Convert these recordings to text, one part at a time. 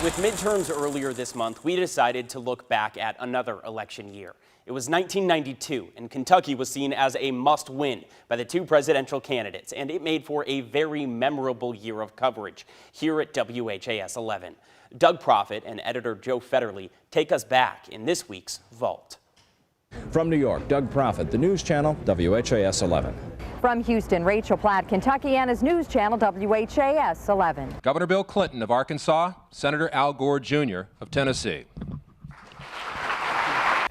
With midterms earlier this month, we decided to look back at another election year. It was 1992, and Kentucky was seen as a must-win by the two presidential candidates, and it made for a very memorable year of coverage here at WHAS 11. Doug Proffitt and editor Joe Federle take us back in this week's Vault. From New York, Doug Proffitt, the news channel WHAS 11. From Houston, Rachel Platt, Kentuckiana's news channel WHAS 11. Governor Bill Clinton of Arkansas, Senator Al Gore Jr. of Tennessee.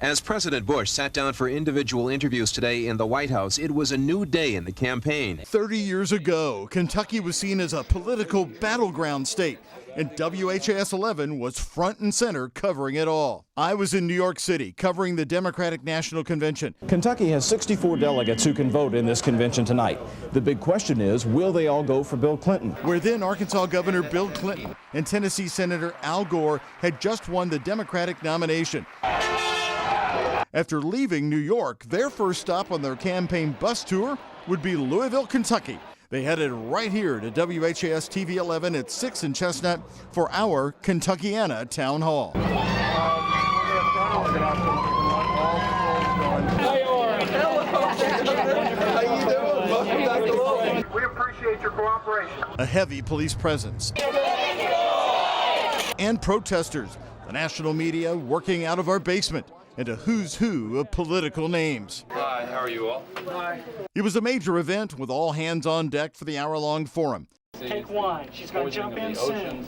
As President Bush sat down for individual interviews today in the White House, it was a new day in the campaign. 30 years ago, Kentucky was seen as a political battleground state, and WHAS 11 was front and center covering it all. I was in New York City covering the Democratic National Convention. Kentucky has 64 delegates who can vote in this convention tonight. The big question is, will they all go for Bill Clinton? Where then Arkansas Governor Bill Clinton and Tennessee Senator Al Gore had just won the Democratic nomination. After leaving New York, their first stop on their campaign bus tour would be Louisville, Kentucky. They headed right here to WHAS TV 11 at 6 in Chestnut for our Kentuckiana Town Hall. We appreciate your cooperation. A heavy police presence. And protesters, the national media working out of our basement, and a who's who of political names. Hi, how are you all? Hi. It was a major event with all hands on deck for the hour-long forum. Take one. She's going to jump in soon.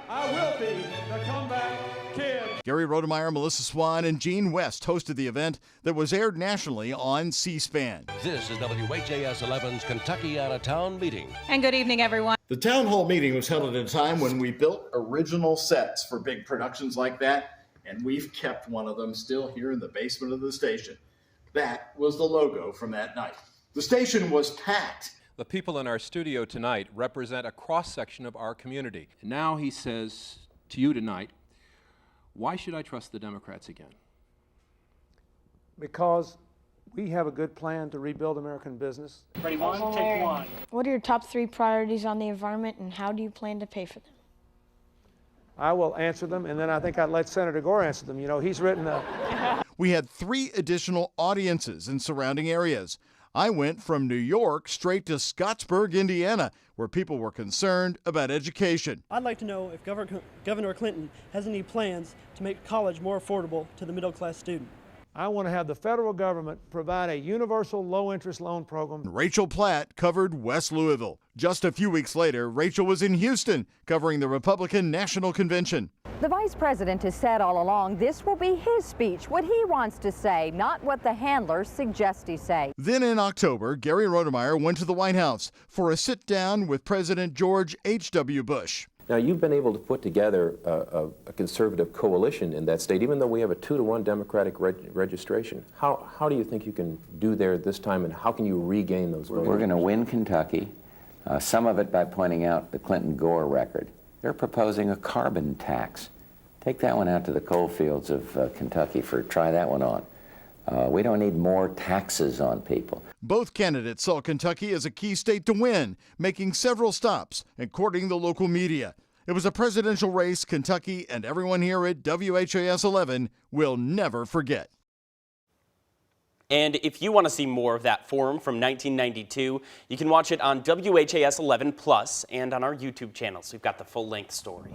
I will be the comeback kid. Gary Rodemeyer, Melissa Swan, and Gene West hosted the event that was aired nationally on C-SPAN. This is WHAS 11's Kentuckiana Town Meeting. And good evening, everyone. The town hall meeting was held at a time when we built original sets for big productions like that, and we've kept one of them still here in the basement of the station. That was the logo from that night. The station was packed. The people in our studio tonight represent a cross-section of our community. And now he says to you tonight, why should I trust the Democrats again? Because we have a good plan to rebuild American business. Ready, one, take one. What are your top 3 priorities on the environment, and how do you plan to pay for them? I will answer them, and then I think I'd let Senator Gore answer them. You know, he's written a... We had 3 additional audiences in surrounding areas. I went from New York straight to Scottsburg, Indiana, where people were concerned about education. I'd like to know if Governor Clinton has any plans to make college more affordable to the middle-class student. I want to have the federal government provide a universal low-interest loan program. Rachel Platt covered West Louisville. Just a few weeks later, Rachel was in Houston covering the Republican National Convention. The vice president has said all along this will be his speech, what he wants to say, not what the handlers suggest he say. Then in October, Gary Rodemeyer went to the White House for a sit-down with President George H.W. Bush. Now, you've been able to put together a conservative coalition in that state, even though we have a 2-to-1 Democratic registration. How do you think you can do there this time, and how can you regain those votes? We're going to win Kentucky, some of it by pointing out the Clinton-Gore record. They're proposing a carbon tax. Take that one out to the coal fields of Kentucky try that one on. We don't need more taxes on people. Both candidates saw Kentucky as a key state to win, making several stops and courting the local media. It was a presidential race Kentucky and everyone here at WHAS 11 will never forget. And if you want to see more of that forum from 1992, you can watch it on WHAS 11 Plus and on our YouTube channels. We've got the full-length story.